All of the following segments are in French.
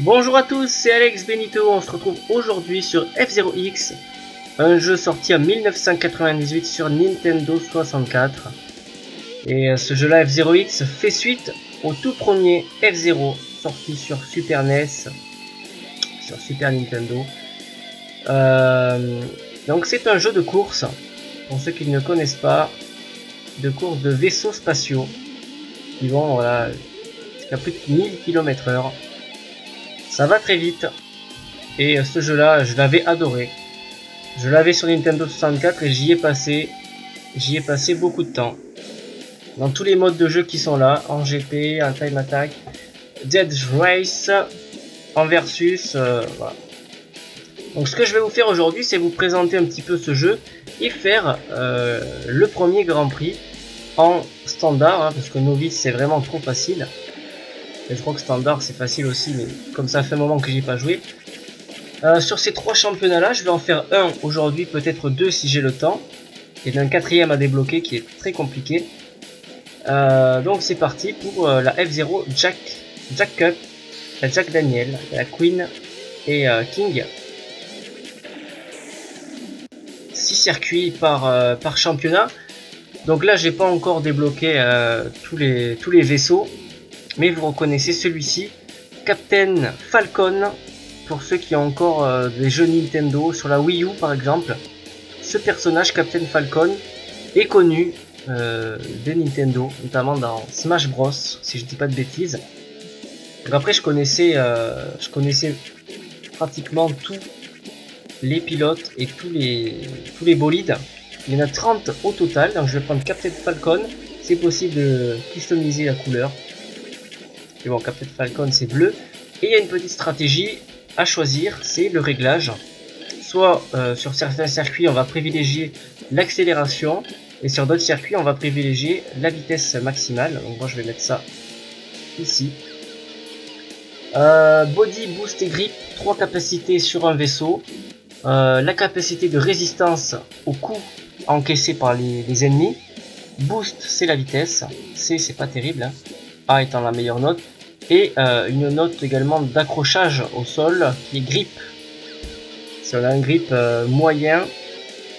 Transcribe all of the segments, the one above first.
Bonjour à tous, c'est Alex Benito, on se retrouve aujourd'hui sur F-Zero-X, un jeu sorti en 1998 sur Nintendo 64. Et ce jeu-là, F-Zero-X, fait suite au tout premier F-Zero, sorti sur Super NES, sur Super Nintendo. Donc c'est un jeu de course, pour ceux qui ne connaissent pas, de course de vaisseaux spatiaux, qui vont jusqu'à plus de 1000 km/h. Ça va très vite, et ce jeu là je l'avais adoré. Je l'avais sur Nintendo 64 et j'y ai passé beaucoup de temps. Dans tous les modes de jeu qui sont là, en GP, en Time Attack, Dead Race, en Versus, voilà. Donc ce que je vais vous faire aujourd'hui, c'est vous présenter un petit peu ce jeu et faire le premier Grand Prix en standard, hein, parce que novice c'est vraiment trop facile. Et je crois que standard c'est facile aussi, mais comme ça fait un moment que j'y ai pas joué. Sur ces trois championnats là, je vais en faire un aujourd'hui, peut-être deux si j'ai le temps. Et un quatrième à débloquer qui est très compliqué. Donc c'est parti pour la F-Zero Jack Cup, la Jack Daniel, la Queen et King. 6 circuits par championnat. Donc là j'ai pas encore débloqué tous les vaisseaux. Mais vous reconnaissez celui-ci, Captain Falcon, pour ceux qui ont encore des jeux Nintendo, sur la Wii U par exemple. Ce personnage, Captain Falcon, est connu de Nintendo, notamment dans Smash Bros, si je dis pas de bêtises. Donc après je connaissais pratiquement tous les pilotes et tous les bolides. Il y en a 30 au total, donc je vais prendre Captain Falcon. C'est possible de customiser la couleur. Et bon, Captain Falcon c'est bleu. Et il y a une petite stratégie à choisir, c'est le réglage. Soit sur certains circuits on va privilégier l'accélération, et sur d'autres circuits on va privilégier la vitesse maximale. Donc moi je vais mettre ça ici. Body, boost et grip, 3 capacités sur un vaisseau. La capacité de résistance aux coups encaissés par les ennemis. Boost c'est la vitesse, C c'est pas terrible, hein. A étant la meilleure note, et une note également d'accrochage au sol qui est grip. Si on a un grip moyen,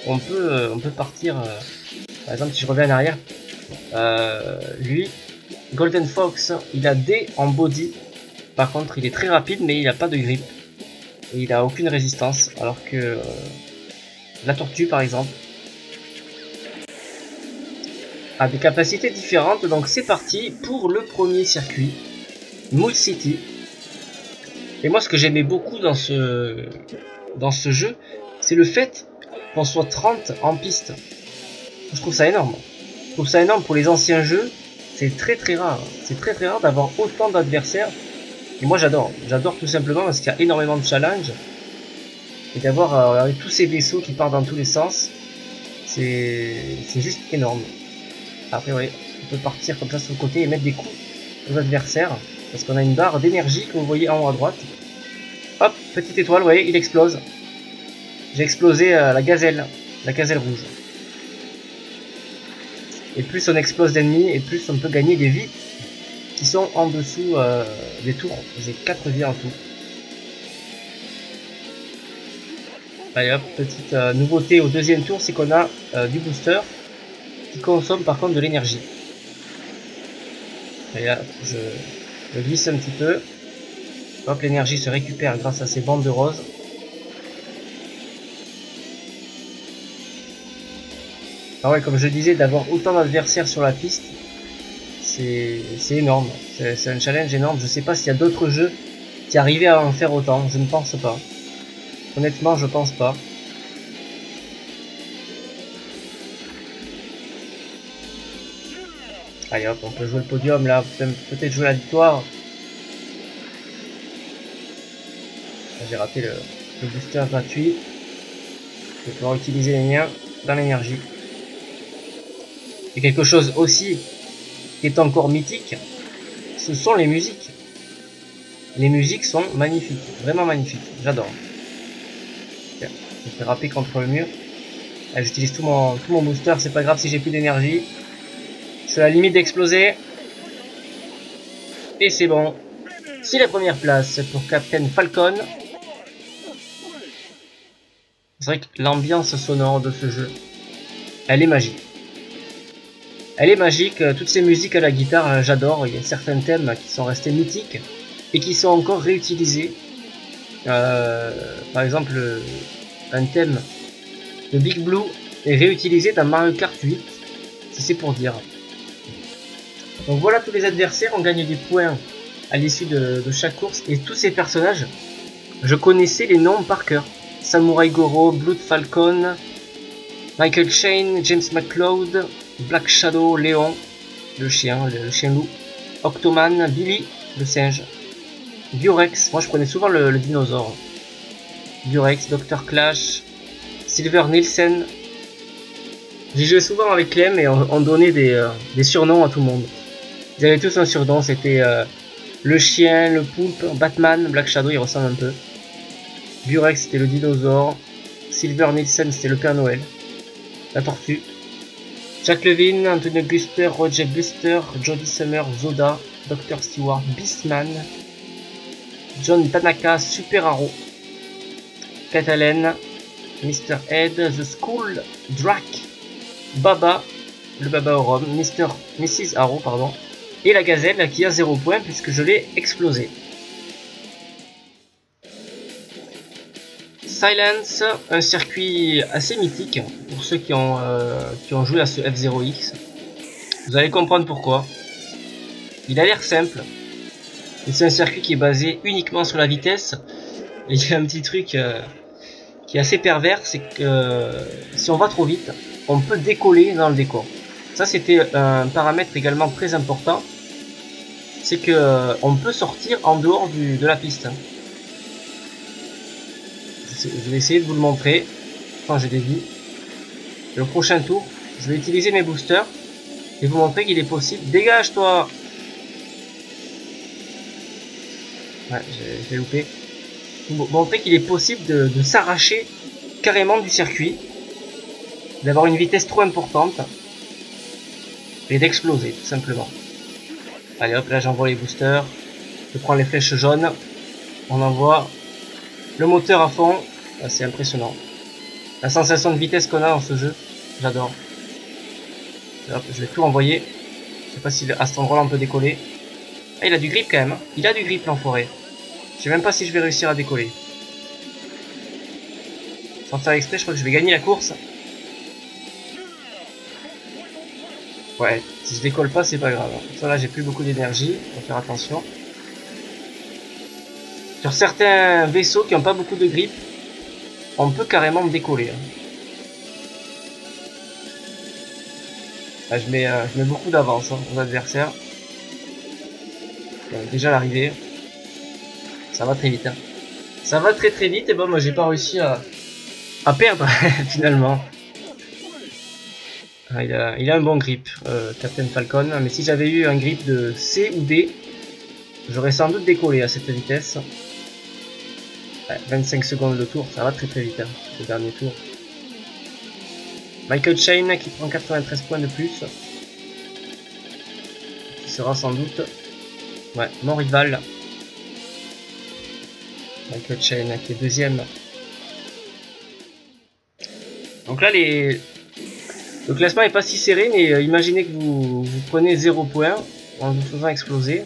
on peut partir. Par exemple, si je reviens en arrière, lui, Golden Fox, il a D en body. Par contre, il est très rapide, mais il n'a pas de grip et il a aucune résistance. Alors que la tortue, par exemple, a des capacités différentes. Donc c'est parti pour le premier circuit, Mule City. Et moi ce que j'aimais beaucoup dans ce jeu, c'est le fait qu'on soit 30 en piste. Je trouve ça énorme. Je trouve ça énorme pour les anciens jeux. C'est très rare. C'est très rare d'avoir autant d'adversaires. Et moi j'adore. J'adore tout simplement parce qu'il y a énormément de challenges. Et d'avoir tous ces vaisseaux qui partent dans tous les sens. C'est juste énorme. Après, ouais, on peut partir comme ça sur le côté et mettre des coups aux adversaires. Parce qu'on a une barre d'énergie que vous voyez en haut à droite. Hop, petite étoile, vous voyez, il explose. J'ai explosé la gazelle rouge. Et plus on explose d'ennemis, et plus on peut gagner des vies qui sont en dessous des tours. J'ai 4 vies en tout. Allez hop, petite nouveauté au deuxième tour, c'est qu'on a du booster qui consomme par contre de l'énergie. Et là, je glisse un petit peu. Hop, l'énergie se récupère grâce à ces bandes de rose. Ah ouais, comme je disais, d'avoir autant d'adversaires sur la piste, c'est énorme. C'est un challenge énorme. Je sais pas s'il y a d'autres jeux qui arrivaient à en faire autant. Je ne pense pas. Honnêtement, je pense pas. Allez hop, on peut jouer le podium là, peut-être jouer la victoire. J'ai raté le booster gratuit. Je vais pouvoir utiliser les miens dans l'énergie. Et quelque chose aussi qui est encore mythique, ce sont les musiques. Les musiques sont magnifiques, vraiment magnifiques, j'adore. Je me fais râper contre le mur. J'utilise tout mon booster, c'est pas grave si j'ai plus d'énergie. C'est la limite d'exploser. Et c'est bon. Si la première place pour Captain Falcon. C'est vrai que l'ambiance sonore de ce jeu, elle est magique. Elle est magique, toutes ces musiques à la guitare, j'adore. Il y a certains thèmes qui sont restés mythiques et qui sont encore réutilisés. Par exemple, un thème de Big Blue est réutilisé dans Mario Kart 8, si c'est pour dire. Donc voilà, tous les adversaires, on gagne des points à l'issue de chaque course, et tous ces personnages, je connaissais les noms par cœur. Samurai Goro, Blood Falcon, Michael Shane, James McCloud, Black Shadow, Léon, le chien loup, Octoman, Billy, le singe, Durex, moi je prenais souvent le dinosaure, Durex, Dr Clash, Silver Nielsen. J'y jouais souvent avec Clem et on donnait des surnoms à tout le monde. Ils avaient tous un surnom, c'était le chien, le poulpe, Batman, Black Shadow, il ressemble un peu. Durex c'était le dinosaure, Silver Nielsen c'était le Père Noël, la tortue, Jack Levine, Antonio Buster, Roger Buster, Jody Summer, Zoda, Dr Stewart, Beastman, John Tanaka, Super Arrow, Catalan, Mr Head, The School, Drac, Baba, le Baba au rhum, Mrs Arrow pardon, et la gazelle qui a 0 points puisque je l'ai explosé. Silence, un circuit assez mythique pour ceux qui ont joué à ce F0X. Vous allez comprendre pourquoi. Il a l'air simple, et c'est un circuit qui est basé uniquement sur la vitesse. Et il y a un petit truc qui est assez pervers, c'est que si on va trop vite, on peut décoller dans le décor. Ça c'était un paramètre également très important, c'est que on peut sortir en dehors de la piste. Je vais essayer de vous le montrer quand j'ai des vies. Le prochain tour, je vais utiliser mes boosters et vous montrer qu'il est possible. Dégage toi! Ouais, j'ai loupé. Vous montrer qu'il est possible de s'arracher carrément du circuit, d'avoir une vitesse trop importante et d'exploser tout simplement. Allez hop, là j'envoie les boosters, je prends les flèches jaunes, on envoie le moteur à fond. Ah, c'est impressionnant. La sensation de vitesse qu'on a dans ce jeu, j'adore. Hop, je vais tout envoyer. Je sais pas si à cet endroit-là on peut décoller. Ah, il a du grip quand même. Il a du grip l'enfoiré. Je sais même pas si je vais réussir à décoller. Sans faire exprès, je crois que je vais gagner la course. Ouais, si je décolle pas, c'est pas grave. Ça là, j'ai plus beaucoup d'énergie. Faut faire attention. Sur certains vaisseaux qui n'ont pas beaucoup de grip, on peut carrément décoller. Là, je mets beaucoup d'avance aux adversaires. Déjà l'arrivée. Ça va très vite. Ça va très vite. Et bon, moi j'ai pas réussi à perdre finalement. Ah, il a un bon grip, Captain Falcon. Mais si j'avais eu un grip de C ou D, j'aurais sans doute décollé à cette vitesse. 25 secondes de tour, ça va très vite, le dernier tour. Michael Shane qui prend 93 points de plus. Qui sera sans doute mon rival. Michael Shane qui est deuxième. Donc là, le classement est pas si serré, mais imaginez que vous prenez 0 points en vous faisant exploser.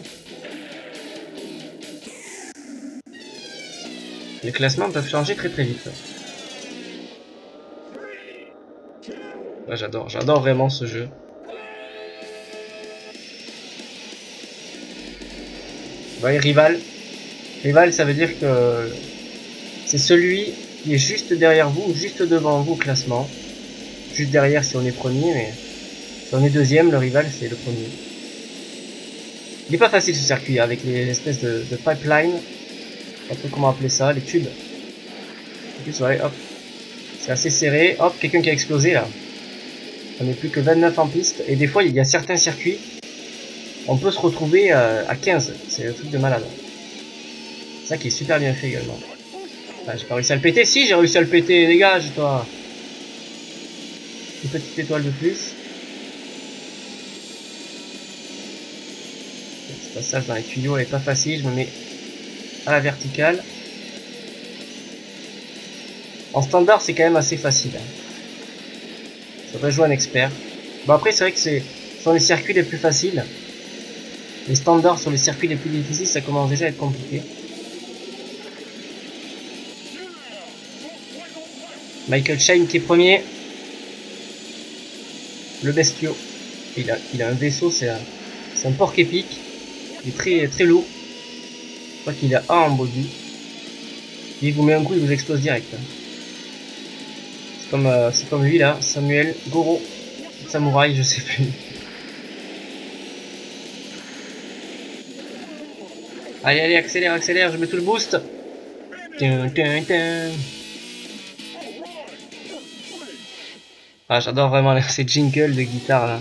Les classements peuvent changer très vite. Ouais, j'adore vraiment ce jeu. Ouais, rival. Rival, ça veut dire que c'est celui qui est juste derrière vous, juste devant vous au classement. Juste derrière si on est premier, mais si on est deuxième, le rival c'est le premier. Il n'est pas facile ce circuit avec les espèces de pipeline. Je sais pas trop comment appeler ça, les tubes. En plus, ouais, hop. C'est assez serré. Hop, quelqu'un qui a explosé là. On n'est plus que 29 en piste. Et des fois, il y a certains circuits. On peut se retrouver à 15. C'est un truc de malade. C'est ça qui est super bien fait également. Ah, j'ai pas réussi à le péter. Si, j'ai réussi à le péter. Dégage, toi. Une petite étoile de plus. Ce passage dans les tuyaux est pas facile. Je me mets à la verticale. En standard, c'est quand même assez facile. Ça devrait jouer un expert. Bon, après, c'est vrai que ce sont les circuits les plus faciles. Les standards sur les circuits les plus difficiles, ça commence déjà à être compliqué. Michael Shane qui est premier. Le bestiau. Il a un vaisseau, c'est un porc épique. Il est très, très lourd. Je crois qu'il a A en body. Il vous met un coup, il vous explose direct. C'est comme lui là, Samuel Goro. Samouraï, je sais plus. Allez, allez, accélère, accélère, je mets tout le boost. Ah, j'adore vraiment ces jingles de guitare là.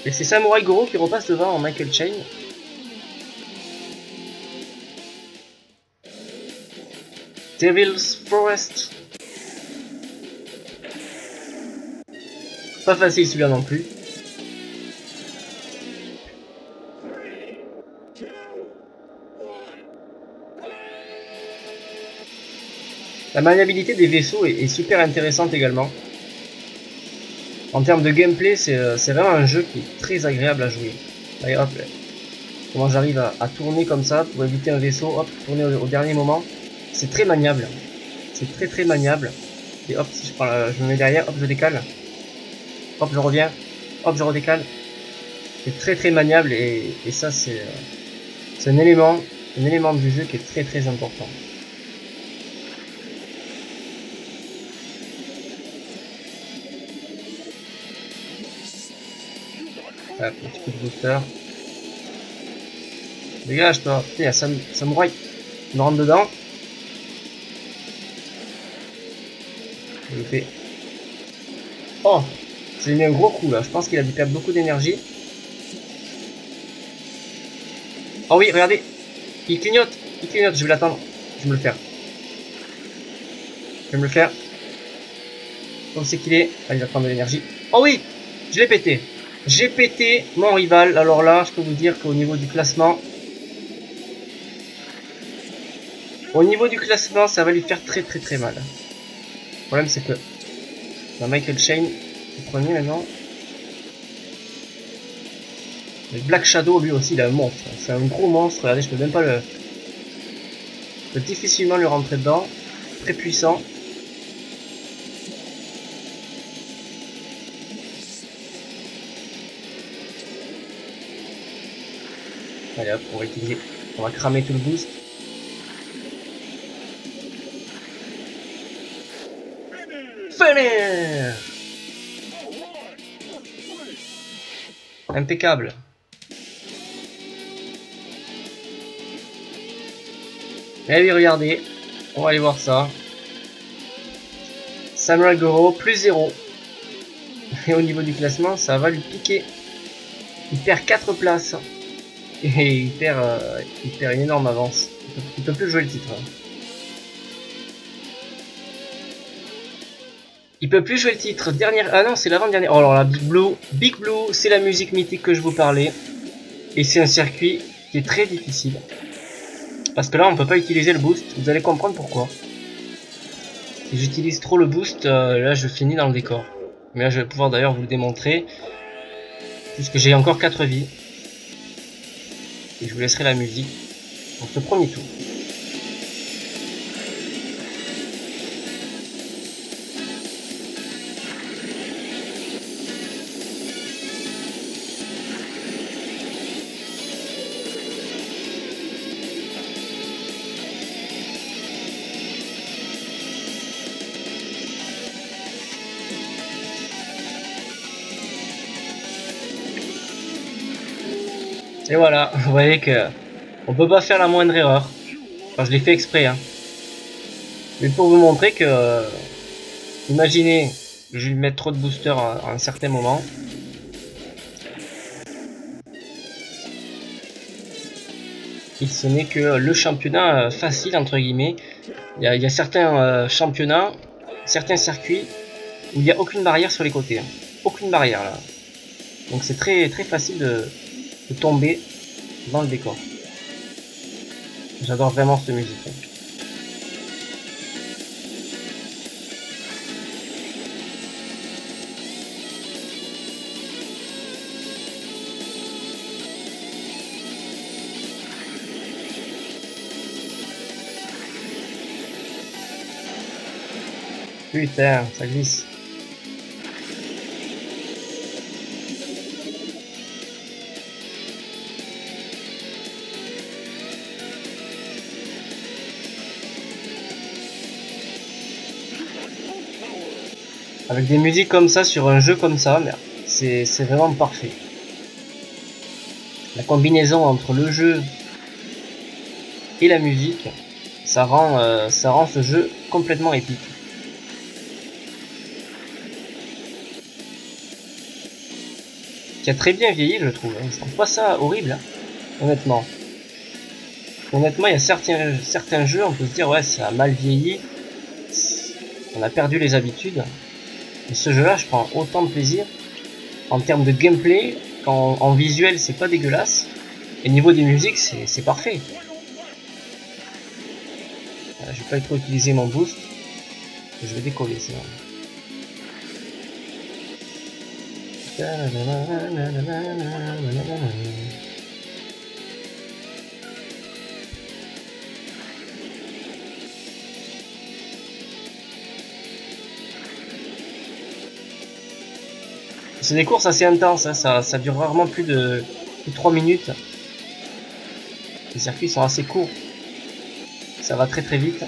Et c'est Samurai Goro qui repasse devant en Michael Chain. Devil's Forest. Pas facile celui-là non plus. La maniabilité des vaisseaux est super intéressante également. En termes de gameplay, c'est vraiment un jeu qui est très agréable à jouer. Allez hop, comment j'arrive à tourner comme ça pour éviter un vaisseau, hop, tourner au dernier moment. C'est très maniable. C'est très très maniable. Et hop, si je me mets derrière, hop, je décale. Hop, je reviens. Hop, je redécale. C'est très très maniable et ça c'est un élément du jeu qui est très très important. Hop, un petit coup de booster. Dégage toi. Il y a Samouraï. Il me rentre dedans. Il fait. Oh, j'ai mis un gros coup là. Je pense qu'il a dû perdre beaucoup d'énergie. Oh oui, regardez. Il clignote. Il clignote. Je vais l'attendre. Je vais me le faire. Je vais me le faire. Comme c'est qu'il est. Ah, il va prendre de l'énergie. Oh oui, je l'ai pété. J'ai pété mon rival. Alors là, je peux vous dire qu'au niveau du classement, ça va lui faire très très très mal. Le problème, c'est que Michael Shane est premier maintenant. Le Black Shadow, lui aussi, il a un monstre. C'est un gros monstre. Regardez, je peux même pas le. Je peux difficilement lui rentrer dedans. Très puissant. Allez hop, on va cramer tout le boost. Finish! Impeccable. Eh oui, regardez, on va aller voir ça. Samurai Goro, plus 0. Et au niveau du classement, ça va lui piquer. Il perd 4 places. Et il perd une énorme avance. Il peut plus jouer le titre. Il peut plus jouer le titre. Dernière. Ah non, c'est l'avant-dernière. Oh alors là, Big Blue, c'est la musique mythique que je vous parlais. Et c'est un circuit qui est très difficile. Parce que là, on peut pas utiliser le boost. Vous allez comprendre pourquoi. Si j'utilise trop le boost, là, je finis dans le décor. Mais là, je vais pouvoir d'ailleurs vous le démontrer. Puisque j'ai encore 4 vies. Et je vous laisserai la musique pour ce premier tour. Et voilà, vous voyez que on peut pas faire la moindre erreur. Enfin, je l'ai fait exprès, hein. Mais pour vous montrer que, imaginez, je vais mettre trop de booster à un certain moment. Et ce n'est que le championnat facile entre guillemets. Il y a certains championnats, certains circuits où il n'y a aucune barrière sur les côtés. Hein. Aucune barrière là. Donc c'est très facile de tomber dans le décor. J'adore vraiment cette musique. Putain, ça glisse. Avec des musiques comme ça sur un jeu comme ça, c'est vraiment parfait. La combinaison entre le jeu et la musique, ça rend ce jeu complètement épique. Qui a très bien vieilli, je trouve. Je trouve pas ça horrible, hein, honnêtement. Honnêtement, il y a certains jeux, on peut se dire, ouais, ça a mal vieilli. On a perdu les habitudes. Mais ce jeu-là, je prends autant de plaisir. En termes de gameplay, en visuel, c'est pas dégueulasse. Et niveau des musiques, c'est parfait. Je vais pas trop utiliser mon boost. Je vais décoller, sinon. C'est des courses assez intenses, hein, ça dure rarement plus de 3 minutes. Les circuits sont assez courts. Ça va très vite.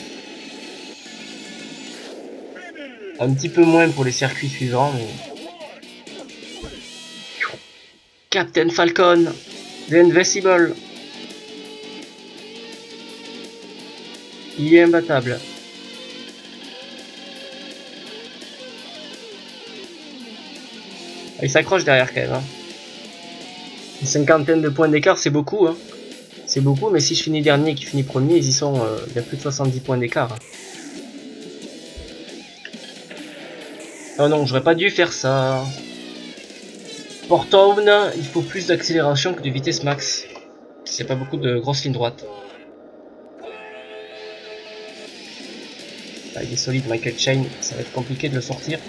Un petit peu moins pour les circuits suivants, mais... Captain Falcon, The Invincible. Il est imbattable. Il s'accroche derrière quand même. Hein. Une cinquantaine de points d'écart, c'est beaucoup. Hein. C'est beaucoup, mais si je finis dernier et qu'il finit premier, ils y sont. Il y a plus de 70 points d'écart. Hein. Oh non, j'aurais pas dû faire ça. Portown, il faut plus d'accélération que de vitesse max. C'est pas beaucoup de grosses lignes droites. Ah, il est solide, Michael Chain, ça va être compliqué de le sortir.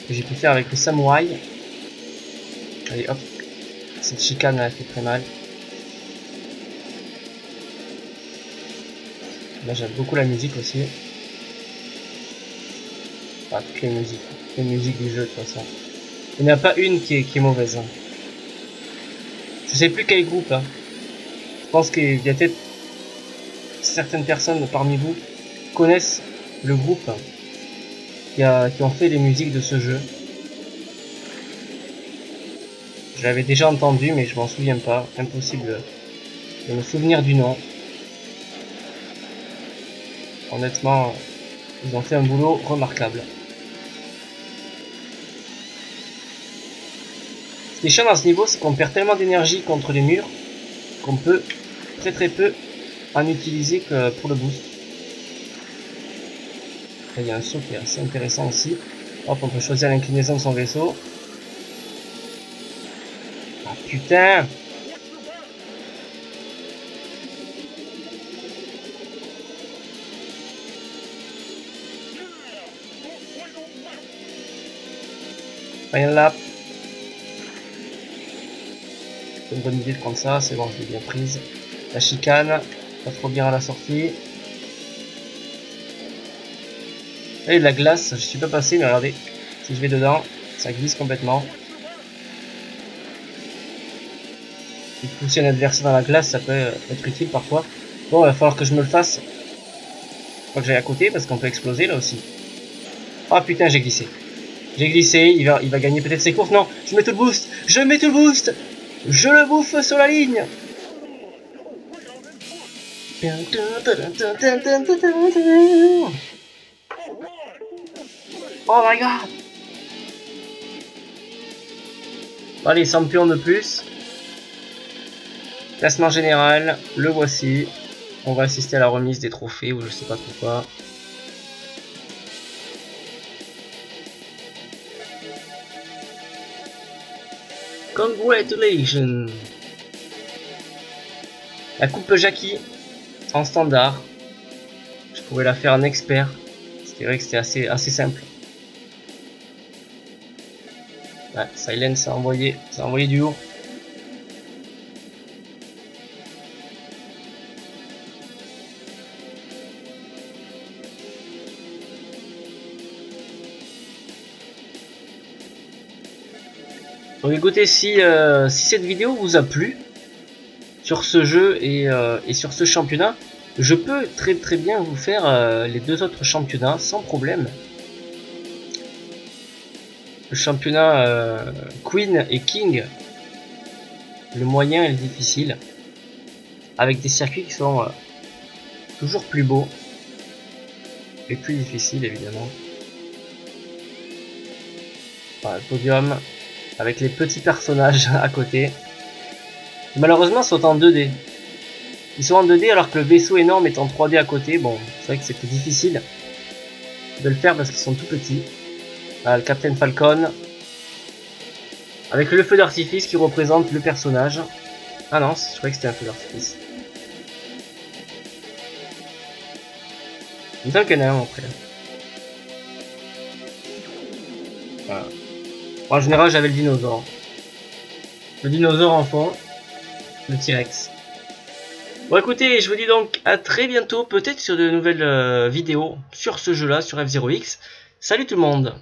J'ai pu faire avec le samouraï. Allez hop, cette chicane elle fait très mal. Là j'aime beaucoup la musique aussi. Ah, toutes les musiques du jeu de toute façon. Il n'y en a pas une qui est mauvaise. Hein. Je sais plus quel groupe. Hein. Je pense qu'il y a peut-être certaines personnes parmi vous connaissent le groupe qui ont fait les musiques de ce jeu. Je l'avais déjà entendu mais je m'en souviens pas. Impossible de me souvenir du nom. Honnêtement, ils ont fait un boulot remarquable. Ce qui est chiant dans ce niveau, c'est qu'on perd tellement d'énergie contre les murs qu'on peut très peu en utiliser que pour le boost. Là, il y a un saut qui est assez intéressant aussi. Hop, on peut choisir l'inclinaison de son vaisseau. Ah putain! Rien là. C'est une bonne idée de prendre ça, c'est bon, je l'ai bien prise. La chicane, pas trop bien à la sortie. Et de la glace, je suis pas passé, mais regardez, si je vais dedans, ça glisse complètement. Et pousser un adversaire dans la glace, ça peut être utile parfois. Bon, il va falloir que je me le fasse. Faut que j'aille à côté parce qu'on peut exploser là aussi. Oh putain, j'ai glissé. J'ai glissé, il va gagner peut-être ses courses. Non, je mets tout le boost. Je mets tout le boost. Je le bouffe sur la ligne. Oh my god. Allez, 100 pions de plus. Classement général, le voici. On va assister à la remise des trophées ou je sais pas trop quoi. Congratulations. La coupe Jackie en standard. Je pourrais la faire en expert. C'est vrai que c'était assez simple. Ouais, Silence a envoyé du haut. Donc écoutez, si cette vidéo vous a plu sur ce jeu et sur ce championnat, je peux très bien vous faire les deux autres championnats sans problème. Le championnat Queen et King, le moyen et le difficile, avec des circuits qui sont toujours plus beaux et plus difficiles évidemment. Voilà, le podium avec les petits personnages à côté. Malheureusement, ils sont en 2D. Ils sont en 2D alors que le vaisseau énorme est en 3D à côté. Bon, c'est vrai que c'était difficile de le faire parce qu'ils sont tout petits. Voilà, le Captain Falcon. Avec le feu d'artifice qui représente le personnage. Ah non, je croyais que c'était un feu d'artifice. Il me semble qu'il y en a un après. Voilà. En général, j'avais le dinosaure. Le dinosaure en fond. Le T-Rex. Bon écoutez, je vous dis donc à très bientôt, peut-être sur de nouvelles vidéos sur ce jeu-là, sur F-Zero X. Salut tout le monde!